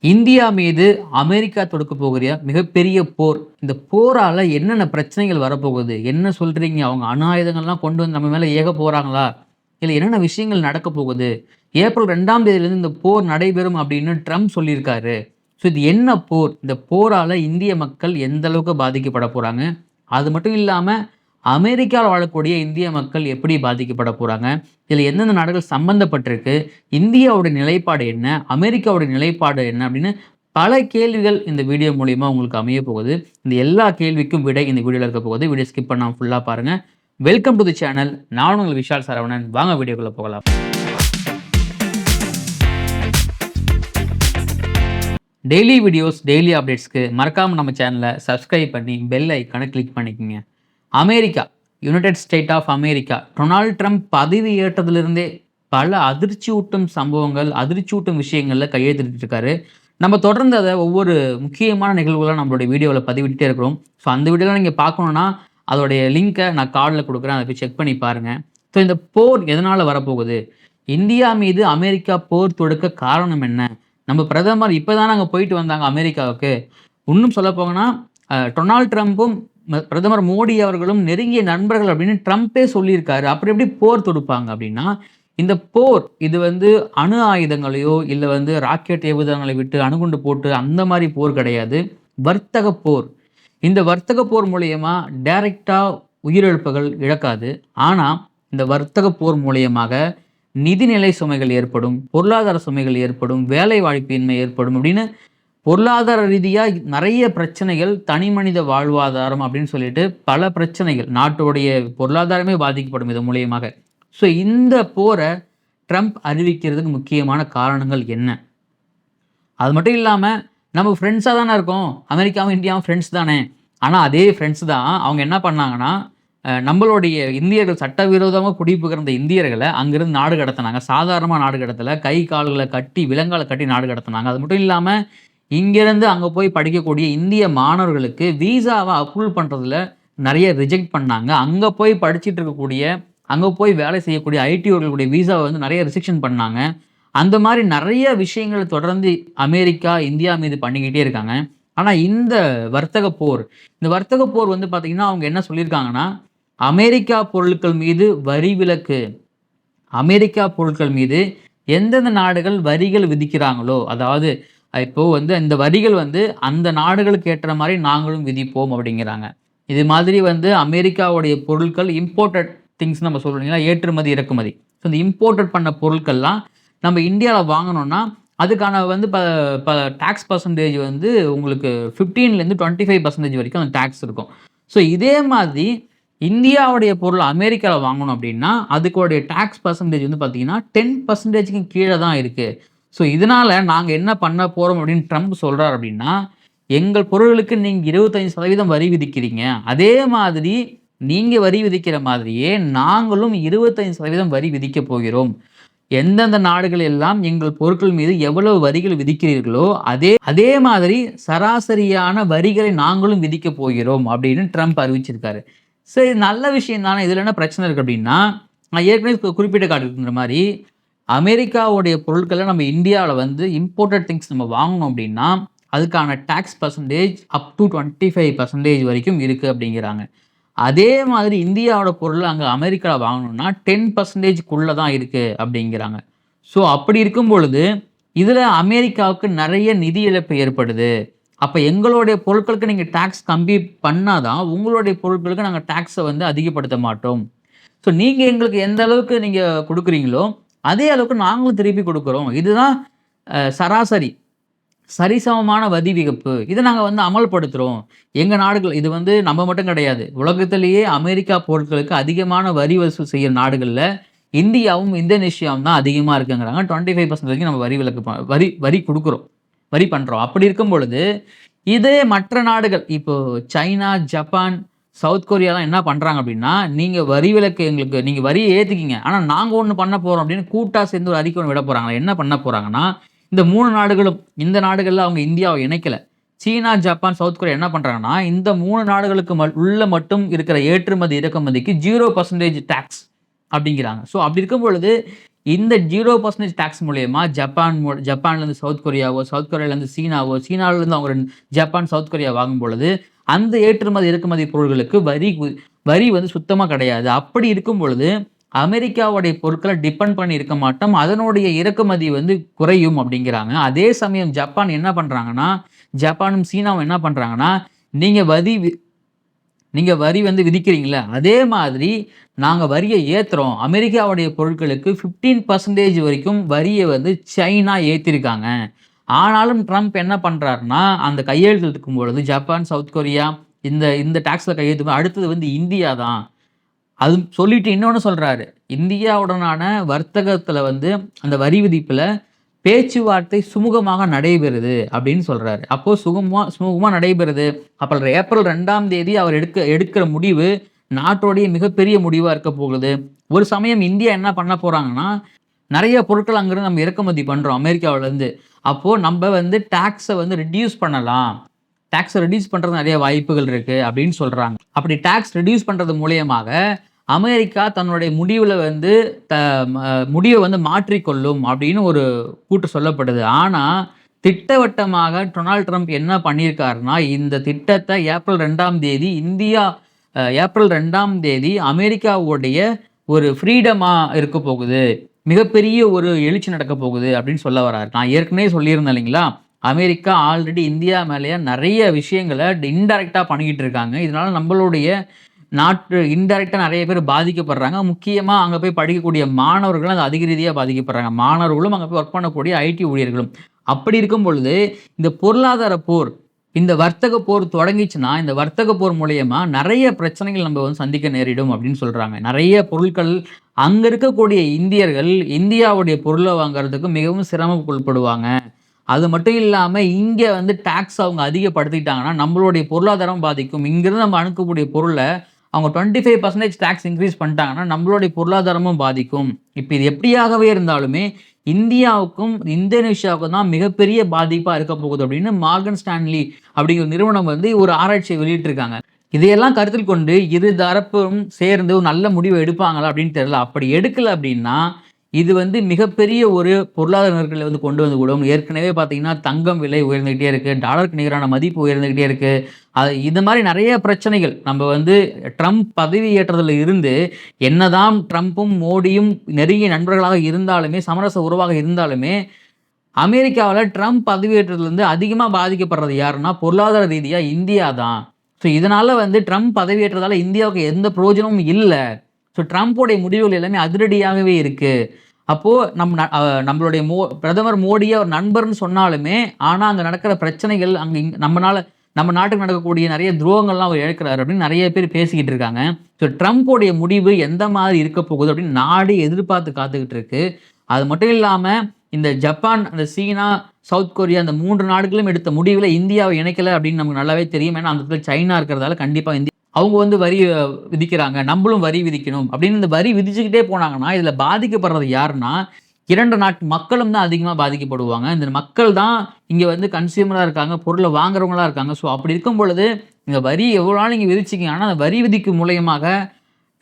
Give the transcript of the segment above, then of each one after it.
India மீது America தொடுக்க போகிற மிகப்பெரிய போர். இந்த போரால என்னென்ன பிரச்சனைகள் வரப்போகுது? என்ன சொல்றீங்க? அவங்க அணு ஆயுதங்கள்லாம் கொண்டு வந்து நம்ம மேல ஏக போறாங்களா? இல்ல என்னென்ன விஷயங்கள் நடக்கப் போகுது? ஏப்ரல் 2ஆம் தேதியிலிருந்து இந்த போர் நடைபெறும் அப்படின்னு ட்ரம்ப் சொல்லியிருக்காரு. ஸோ இது என்ன போர்? இந்த போரால இந்திய மக்கள் எந்த அளவுக்கு பாதிக்கப்பட போறாங்க? அது மட்டும் இல்லாம அமெரிக்கால வாழக்கூடிய இந்திய மக்கள் எப்படி பாதிக்கப்பட போறாங்க? இதுல எந்தெந்த நாடுகள் சம்பந்தப்பட்டிருக்கு? இந்தியாவோட நிலைப்பாடு என்ன? அமெரிக்காவோட நிலைப்பாடு என்ன? அப்படின்னு பல கேள்விகள் இந்த வீடியோ மூலியமா உங்களுக்கு அமைய போகுது. இந்த எல்லா கேள்விக்கும் விடை இந்த வீடியோல இருக்க போகுது. வீடியோ ஸ்கிப் பண்ணாம ஃபுல்லா பாருங்க. Welcome to the channel. நான் உங்கள் விஷால் சரவணன். வாங்க வீடியோக்குள்ள போகலாம். டெய்லி வீடியோஸ், டெய்லி அப்டேட்ஸ்க்கு மறக்காம நம்ம சேனலை சப்ஸ்கிரைப் பண்ணி பெல் ஐக்கானை கிளிக் பண்ணிக்கங்க. America, united state of America, Donald Trump பதவி ஏற்றதிலிருந்தே பல அதிர்ச்சியூட்டும் சம்பவங்கள், அதிர்ச்சியூட்டும் விஷயங்கள்ல கையெழுத்திட்டு இருக்காரு. நம்ம தொடர்ந்து அதை ஒவ்வொரு முக்கியமான நிகழ்வுகளாக நம்மளுடைய வீடியோவில் பதிவிட்டுட்டே இருக்கிறோம். ஸோ அந்த வீடியோலாம் நீங்கள் பார்க்கணுன்னா அதோடைய லிங்கை நான் கார்டில் கொடுக்குறேன். அதை போய் செக் பண்ணி பாருங்கள். ஸோ இந்த போர் எதனால் வரப்போகுது? இந்தியா மீது அமெரிக்கா போர் தொடுக்க காரணம் என்ன? நம்ம பிரதமர் இப்போ தான் அங்கே போயிட்டு வந்தாங்க அமெரிக்காவுக்கு. இன்னும் சொல்ல போங்கன்னா டொனால்ட் ட்ரம்ப்பும் பிரதமர் மோடி அவர்களும் நெருங்கிய நண்பர்கள் அப்படின்னு ட்ரம்ப்பே சொல்லியிருக்காரு. அப்புறம் எப்படி போர் தொடுப்பாங்க அப்படின்னா, இந்த போர் இது அணு ஆயுதங்களையோ இல்லை ராக்கெட் ஏவுதளங்களை விட்டு அணுகுண்டு போட்டு அந்த மாதிரி போர் கிடையாது. வர்த்தக போர். இந்த வர்த்தக போர் மூலியமா டைரக்டா உயிரிழப்புகள் இழக்காது. ஆனால் இந்த வர்த்தக போர் மூலியமாக நிதிநிலை சுமைகள் ஏற்படும், பொருளாதார சுமைகள் ஏற்படும், வேலை வாய்ப்பின்மை ஏற்படும் அப்படின்னு பொருளாதார ரீதியாக நிறைய பிரச்சனைகள், தனி மனித வாழ்வாதாரம் அப்படின்னு சொல்லிட்டு பல பிரச்சனைகள், நாட்டுடைய பொருளாதாரமே பாதிக்கப்படும் இது மூலியமாக. ஸோ இந்த போரை ட்ரம்ப் அறிவிக்கிறதுக்கு முக்கியமான காரணங்கள் என்ன? அது மட்டும் இல்லாமல் நம்ம ஃப்ரெண்ட்ஸாக தானே இருக்கோம், அமெரிக்காவும் இந்தியாவும் ஃப்ரெண்ட்ஸ் தானே. ஆனால் அதே ஃப்ரெண்ட்ஸ் தான் அவங்க என்ன பண்ணாங்கன்னா, நம்மளுடைய இந்தியர்கள் சட்டவிரோதமாக குடிபுகிற இந்தியர்களை அங்கிருந்து நாடு கடத்தினாங்க. சாதாரணமாக நாடு கடத்தலை, கை கால்களை கட்டி விலங்கால கட்டி நாடு கடத்தினாங்க. அது மட்டும் இல்லாமல் இங்கேருந்து அங்கே போய் படிக்கக்கூடிய இந்திய மாணவர்களுக்கு வீசாவை அப்ரூவல் பண்ணுறதுல நிறைய ரிஜெக்ட் பண்ணாங்க. அங்கே போய் படிச்சுட்டு இருக்கக்கூடிய, அங்கே போய் வேலை செய்யக்கூடிய ஐடிஓர்களுடைய வீசாவை நிறைய ரிஸ்ட்ரிக்ஷன் பண்ணாங்க. அந்த மாதிரி நிறைய விஷயங்களை தொடர்ந்து அமெரிக்கா இந்தியா மீது பண்ணிக்கிட்டே இருக்காங்க. ஆனால் இந்த வர்த்தக போர் பார்த்தீங்கன்னா அவங்க என்ன சொல்லியிருக்காங்கன்னா, அமெரிக்கா பொருட்கள் மீது வரி விலக்கு, அமெரிக்கா பொருட்கள் மீது எந்தெந்த நாடுகள் வரிகள் விதிக்கிறாங்களோ, அதாவது இப்போ இந்த வரிகள் அந்த நாடுகளுக்கு ஏற்ற மாதிரி நாங்களும் விதிப்போம் அப்படிங்கிறாங்க. இது மாதிரி அமெரிக்காவுடைய பொருட்கள் இம்போர்ட்டட் திங்ஸ் நம்ம சொல்றோம் இல்லைங்களா, ஏற்றுமதி இறக்குமதி. ஸோ இந்த இம்போர்ட்டட் பண்ண பொருட்கள்லாம் நம்ம இந்தியாவில் வாங்கணும்னா அதுக்கான டேக்ஸ் பர்சன்டேஜ் உங்களுக்கு 15லேருந்து 25% வரைக்கும் அந்த டேக்ஸ் இருக்கும். ஸோ இதே மாதிரி இந்தியாவுடைய பொருள் அமெரிக்காவில் வாங்கணும் அப்படின்னா அதுக்குடைய டேக்ஸ் பர்சன்டேஜ் பார்த்தீங்கன்னா 10%க்கு கீழே தான் இருக்குது. ஸோ இதனால் நாங்கள் என்ன பண்ண போகிறோம் அப்படின்னு ட்ரம்ப் சொல்கிறார் அப்படின்னா, எங்கள் பொருட்களுக்கு நீங்கள் 25% வரி விதிக்கிறீங்க, அதே மாதிரி நீங்கள் வரி விதிக்கிற மாதிரியே நாங்களும் 25% வரி விதிக்க போகிறோம். எந்தெந்த நாடுகள் எல்லாம் எங்கள் பொருட்கள் மீது எவ்வளவு வரிகள் விதிக்கிறீர்களோ அதே மாதிரி சராசரியான வரிகளை நாங்களும் விதிக்க போகிறோம் அப்படின்னு ட்ரம்ப் அறிவிச்சிருக்காரு. சரி, நல்ல விஷயம் தானே. இதில் என்ன பிரச்சனை இருக்குது அப்படின்னா, நான் ஏற்கனவே குறிப்பிட்ட காட்டுற மாதிரி அமெரிக்காவுடைய பொருட்களை நம்ம இந்தியாவில் இம்போர்ட்டட் திங்ஸ் நம்ம வாங்கணும் அப்படின்னா அதுக்கான டேக்ஸ் பர்சன்டேஜ் அப் டு 25% வரைக்கும் இருக்குது அப்படிங்கிறாங்க. அதே மாதிரி இந்தியாவோட பொருள் அங்கே அமெரிக்காவில் வாங்கணும்னா 10%க்குள்ளே தான் இருக்குது அப்படிங்கிறாங்க. ஸோ அப்படி இருக்கும் பொழுது இதில் அமெரிக்காவுக்கு நிறைய நிதி இழப்பு ஏற்படுது. அப்போ எங்களுடைய பொருட்களுக்கு நீங்கள் டேக்ஸ் கம்மி பண்ணாதான் உங்களுடைய பொருட்களுக்கு நாங்கள் டேக்ஸை அதிகப்படுத்த மாட்டோம். ஸோ நீங்கள் எங்களுக்கு எந்த அளவுக்கு நீங்கள் கொடுக்குறீங்களோ அதே அளவுக்கு நாங்களும் திருப்பி கொடுக்குறோம். இதுதான் சராசரி சரிசமமான வரி விதிப்பு. இதை நாங்கள் அமல்படுத்துகிறோம். எங்கள் நாடுகள் இது நம்ம மட்டும் கிடையாது, உலகத்திலேயே அமெரிக்கா பொருட்களுக்கு அதிகமான வரி வசூல் செய்கிற நாடுகளில் இந்தியாவும் இந்தோனேஷியாவும் தான் அதிகமாக இருக்குங்கிறாங்க. 25% வரைக்கும் நம்ம வரி விலக்கு வரி கொடுக்குறோம், வரி பண்ணுறோம். அப்படி இருக்கும் பொழுது இதே மற்ற நாடுகள் இப்போது சைனா, ஜப்பான், சவுத் கொரியாலாம் என்ன பண்ணுறாங்க அப்படின்னா, நீங்கள் வரி விலக்கு எங்களுக்கு நீங்கள் வரியை ஏற்றுக்கிங்க, ஆனால் நாங்கள் ஒன்று பண்ண போகிறோம் அப்படின்னு கூட்டாக சேர்ந்து ஒரு அறிக்கை ஒன்று விட போகிறாங்களா. என்ன பண்ண போகிறாங்கன்னா, இந்த 3 நாடுகளும், இந்த நாடுகளில் அவங்க இந்தியாவை இணைக்கலை. சீனா, ஜப்பான், சவுத் கொரியா என்ன பண்ணுறாங்கன்னா, இந்த 3 நாடுகளுக்கு உள்ள மட்டும் இருக்கிற ஏற்றுமதி இறக்குமதிக்கு 0% டேக்ஸ் அப்படிங்கிறாங்க. ஸோ அப்படி இருக்கும் பொழுது இந்த 0% டாக்ஸ் மூலியமா ஜப்பான்லேருந்து சவுத் கொரியாவோ, சவுத் கொரியாலேருந்து சீனாவோ, சீனாவிலேருந்து அவங்க ஜப்பான், சவுத் கொரியா வாங்கும் பொழுது, அந்த ஏற்றுமதி, இறக்குமதி பொருட்களுக்கு வரி வந்து சுத்தமா கிடையாது. அப்படி இருக்கும் பொழுது, அமெரிக்காவுடைய பொருட்கள டிபெண்ட் பண்ணி இருக்க மாட்டோம். அதனுடைய இறக்குமதி வந்து குறையும் அப்படிங்கிறாங்க. அதே சமயம் ஜப்பான் என்ன பண்றாங்கன்னா, ஜப்பானும் சீனாவும் என்ன பண்றாங்கன்னா, நீங்க வரி வந்து விதிக்கிறீங்கல்ல, அதே மாதிரி நாங்க வரிய ஏத்துறோம். அமெரிக்காவுடைய பொருட்களுக்கு 15% வரைக்கும் வரிய வந்து சைனா ஏத்திருக்காங்க. ஆனாலும் ட்ரம்ப் என்ன பண்றாருன்னா, அந்த கையெழுத்து இருக்கும் பொழுது ஜப்பான், சவுத் கொரியா இந்த இந்த டாக்ஸ்ல கையெழுத்து அடுத்தது வந்து இந்தியா தான். அது சொல்லிட்டு இன்னொன்னு சொல்றாரு. இந்தியாவுடனான வர்த்தகத்துல வந்து அந்த வரி விதிப்புல பேச்சுவார்த்தை சுமூகமாக நடைபெறுது அப்படின்னு சொல்றாரு. அப்போ சுமூகமா நடைபெறுது. அப்ப ஏப்ரல் 2ஆம் தேதி அவர் எடுக்கிற முடிவு நாட்டோடைய மிகப்பெரிய முடிவா இருக்க போகுது. ஒரு சமயம் இந்தியா என்ன பண்ண போறாங்கன்னா, நெறைய பொருட்கள் அங்கிருந்து நம்ம இறக்குமதி பண்றோம் அமெரிக்காவுலருந்து. அப்போ நம்ப வந்து டாக்ஸ வந்து ரெட்யூஸ் பண்ணலாம். டாக்ஸ ரெட்யூஸ் பண்றது நெறைய வாய்ப்புகள் இருக்கு அப்படின்னு சொல்றாங்க. அப்படி டாக்ஸ் ரெட்யூஸ் பண்றது மூலியமாக அமெரிக்கா தன்னுடைய முடிவுல வந்து த ம முடிவ வந்து மாற்றிக்கொள்ளும் அப்படின்னு ஒரு கூற்று சொல்லப்படுது. ஆனா, திட்டவட்டமாக டொனால்ட் ட்ரம்ப் என்ன பண்ணியிருக்காருன்னா, இந்த திட்டத்த ஏப்ரல் 2ஆம் தேதி அமெரிக்காவுடைய ஒரு ஃப்ரீடமா இருக்க போகுது. மிகப்பெரிய ஒரு எழுச்சி நடக்க போகுது அப்படின்னு சொல்ல வராரு. நான் ஏற்கனவே சொல்லியிருந்தேன் இல்லைங்களா? அமெரிக்கா ஆல்ரெடி இந்தியா மேலயே நெறைய விஷயங்கள இன்டைரக்ட்டா பண்ணிக்கிட்டு இருக்காங்க. இதனால நம்மளுடைய நாட்டு இன்டைரக்ட்டா நெறைய பேர் பாதிக்கப்படுறாங்க. முக்கியமா அங்க போய் படிக்கக்கூடிய மாணவர்கள் அது அதிக ரீதியா பாதிக்கப்படுறாங்க. மாணவர்களும் அங்க போய் ஒர்க் பண்ணக்கூடிய ஐடி ஊழியர்களும். அப்படி இருக்கும் பொழுது, இந்த பொருளாதார போர், இந்த வர்த்தக போர் தொடங்கிச்சுன்னா, இந்த வர்த்தக போர் மூலியமா நெறைய பிரச்சனைகள் நம்ம வந்து சந்திக்க நேரிடும் அப்படின்னு சொல்றாங்க. நெறைய பொருட்கள் அங்க இருக்கக்கூடிய இந்தியர்கள், இந்தியாவுடைய பொருள வாங்குறதுக்கு மிகவும் சிரமப்படுவாங்க. அது மட்டும் இல்லாம, இங்க வந்து டாக்ஸ் அவங்க அதிகப்படுத்திட்டாங்கன்னா, நம்மளுடைய பொருளாதாரம் பாதிக்கும். இங்கிருந்து நம்ம அனுப்பக்கூடிய பொருள அவங்க 25% டாக்ஸ் இன்கிரீஸ் பண்ணிட்டாங்கன்னா, நம்மளுடைய பொருளாதாரமும் பாதிக்கும். இப்ப இது எப்படியாகவே இருந்தாலுமே, இந்தியாவுக்கும், இந்தோனேஷியாவுக்கும் தான் மிகப்பெரிய பாதிப்பா இருக்க போகுது அப்படின்னு மார்கன் ஸ்டான்லி அப்படிங்கிற நிறுவனம் வந்து ஒரு ஆராய்ச்சியை வெளியிட்டிருக்காங்க. இதையெல்லாம் கருத்தில் கொண்டு இரு தரப்பும் சேர்ந்து ஒரு நல்ல முடிவு எடுப்பாங்களா அப்படின்னு தெரியல. அப்படி எடுக்கல அப்படின்னா, இது வந்து மிகப்பெரிய ஒரு பொருளாதார நெருக்கடில வந்து கொண்டு வந்து விடும். ஏற்கனவே பார்த்தீங்கன்னா, தங்கம் விலை உயர்ந்துகிட்டே இருக்கு. டாலருக்கு நிகரான மதிப்பு உயர்ந்துகிட்டே இருக்கு. இது மாரி நெறைய பிரச்சனைகள். நம்ம வந்து ட்ரம்ப் பதவியேற்றதுல இருந்து என்னதான் ட்ரம்ப்பும், மோடியும் நெருங்கிய நண்பர்களாக இருந்தாலுமே, சமரச உறவாக இருந்தாலுமே, அமெரிக்காவுல ட்ரம்ப் பதவியேற்றதுலருந்து அதிகமா பாதிக்கப்படுறது யாருன்னா, பொருளாதார ரீதியா இந்தியா தான். ஸோ இதனால வந்து ட்ரம்ப் பதவியேற்றதால இந்தியாவுக்கு எந்த பிரயோஜனமும் இல்ல. ஸோ ட்ரம்ப்போடைய முடிவுகள் எல்லாமே அதிரடியாகவே இருக்கு. அப்போ நம்மளுடைய பிரதமர் மோடிய ஒரு நண்பர்ன்னு சொன்னாலுமே, ஆனா அங்க நடக்கிற பிரச்சனைகள் நம்ம நாட்டுக்கு நடக்கக்கூடிய நெறைய துரோகங்கள்லாம் அவர் இழக்கிறாரு அப்படின்னு நெறைய பேர் பேசிக்கிட்டு இருக்காங்க. ஸோ ட்ரம்ப்போடைய முடிவு எந்த மாதிரி இருக்க போகுது அப்படின்னு நாடு எதிர்பார்த்து காத்துக்கிட்டு இருக்கு. அது மட்டும் இல்லாம இந்த ஜப்பான், அந்த சீனா, சவுத் கொரியா இந்த 3 நாடுகளும் எடுத்த முடிவுல இந்தியாவ இணைக்கல அப்படின்னு நமக்கு நல்லாவே தெரியும். ஏன்னா அந்த இடத்துல சைனா இருக்கிறதால கண்டிப்பா அவங்க வந்து வரி விதிக்கிறாங்க. நம்மளும் வரி விதிக்கணும் அப்படின்னு இந்த வரி விதிச்சுக்கிட்டே போனாங்கன்னா, இதுல பாதிக்கப்படுறது யாருன்னா, 2 நாட்டு மக்களும் தான் அதிகமா பாதிக்கப்படுவாங்க. இந்த மக்கள் தான் இங்க வந்து கன்சியூமரா இருக்காங்க. பொருள வாங்குறவங்களா இருக்காங்க. ஸோ அப்படி இருக்கும் பொழுது, இந்த வரி எவ்வளோ நாள் நீங்க விதிச்சீங்க. ஆனா அந்த வரி விதிக்கும் மூலியமாக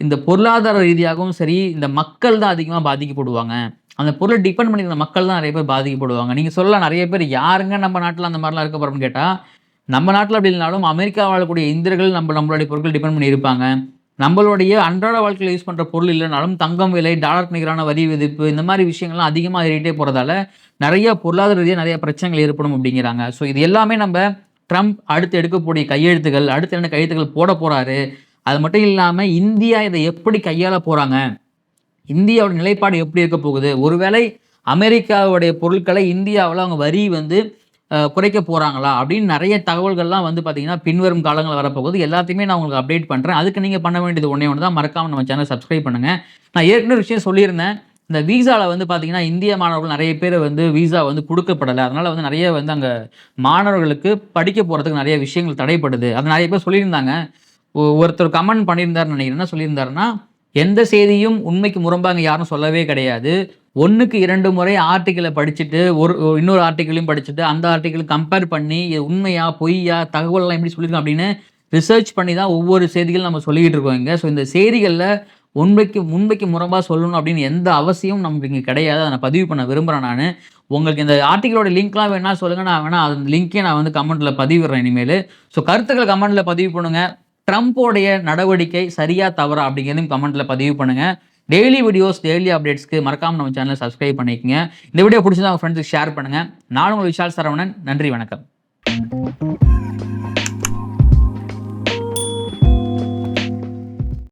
இந்த பொருளாதார ரீதியாகவும் சரி, இந்த மக்கள் தான் அதிகமா பாதிக்கப்படுவாங்க. அந்த பொருள டிபெண்ட் பண்ணியிருந்த மக்கள் தான் நெறைய பேர் பாதிக்கப்படுவாங்க. நீங்க சொல்லலாம் நெறைய பேர் யாருங்க நம்ம நாட்டுல அந்த மாரிலாம் இருக்க போறோம்ன்னு கேட்டா, நம்ம நாட்டுல அப்படி இல்லனாலும் அமெரிக்கா வாழக்கூடிய இந்தியர்கள் நம்மளுடைய பொருட்கள் டிபெண்ட் பண்ணி இருப்பாங்க. நம்மளுடைய அன்றாட வாழ்க்கையில யூஸ் பண்ற பொருள் இல்லனாலும் தங்கம் விலை, டாலருக்கு நிகரான வரி விதிப்பு இந்த மாரி விஷயங்கள்லாம் அதிகமா ஏறிட்டே போறதால, நெறைய பொருளாதார ரீதியா நெறைய பிரச்சனைகள் ஏற்படும் அப்படிங்கிறாங்க. ஸோ இது எல்லாமே நம்ப ட்ரம்ப் அடுத்து எடுக்கக்கூடிய கையெழுத்துகள், அடுத்து என்ன கையெழுத்துக்கள் போட போறாரு? அது மட்டும் இல்லாம இந்தியா இத எப்படி கையாள போறாங்க? இந்தியாவோட நிலைப்பாடு எப்படி இருக்க போகுது? ஒருவேளை அமெரிக்காவுடைய பொருட்களை இந்தியாவுல அவங்க வரி வந்து குறைக்க போறாங்களா? அப்படின்னு நெறைய தகவல்கள்லாம் வந்து பார்த்தீங்கன்னா, பின்வரும் காலங்கள்ல வரப்போகுது. எல்லாத்தையுமே நான் உங்களுக்கு அப்டேட் பண்றேன். அதுக்கு நீங்க பண்ண வேண்டியது ஒண்ணே ஒண்ணு தான். மறக்காம நம்ம சேனல சப்ஸ்கிரைப் பண்ணுங்க. நான் ஏற்கனவே ஒரு விஷயம் சொல்லியிருந்தேன். இந்த விசால வந்து பார்த்தீங்கன்னா, இந்திய மாணவர்கள் நெறைய பேர் வந்து விசா வந்து குடுக்கப்படல. அதனால வந்து நெறைய வந்து அங்க மாணவர்களுக்கு படிக்க போறதுக்கு நெறைய விஷயங்கள் தடைப்படுது. அத நெறைய பேர் சொல்லியிருந்தாங்க. ஒருத்தர் கமெண்ட் பண்ணியிருந்தாருன்னு நெனைக்கிறேன். என்ன சொல்லியிருந்தாருன்னா, எந்த செய்தியும் உண்மைக்கு முரம்பா அங்க யாரும் சொல்லவே கிடையாது. 1க்கு 2 முறை ஆர்டிக்கிள படிச்சுட்டு, இன்னொரு ஆர்டிக்கிளையும் படிச்சுட்டு, அந்த ஆர்டிக்கிள் கம்பேர் பண்ணி, இது உண்மையா? பொய்யா? தகவல்லாம் எப்படி சொல்லியிருக்காங்க அப்படின்னு ரிசர்ச் பண்ணி தான் ஒவ்வொரு செய்திகளும் நம்ம சொல்லிக்கிட்டு இருக்கோம் இங்க. ஸோ இந்த செய்திகள்ல முன்பைக்கு முரணாக சொல்லணும் அப்படின்னு எந்த அவசியம் நமக்கு இங்கே கிடையாது. அதை நான் பதிவு பண்ண விரும்புகிறேன் நான். உங்களுக்கு இந்த ஆர்டிகளோட லிங்க்லாம் வேணா சொல்லுங்கள், நான் வேணா அந்த லிங்க்கே நான் வந்து கமெண்ட்டில் பதிவிடுறேன் இனிமேல். ஸோ கருத்துக்களை கமெண்ட்டில் பதிவு பண்ணுங்கள். ட்ரம்ப்போடைய நடவடிக்கை சரியா தவறா அப்படிங்கிறதையும் கமெண்ட்டில் பதிவு பண்ணுங்கள். டெய்லி வீடியோஸ், டெய்லி அப்டேட்ஸ்க்கு மறக்காமல் நம்ம சேனலை சப்ஸ்கிரைப் பண்ணிக்கங்க. இந்த வீடியோ பிடிச்சதா உங்கள் ஃப்ரெண்ட்ஸுக்கு ஷேர் பண்ணுங்கள். நான் உங்கள் விஷால் சரவணன். நன்றி, வணக்கம்.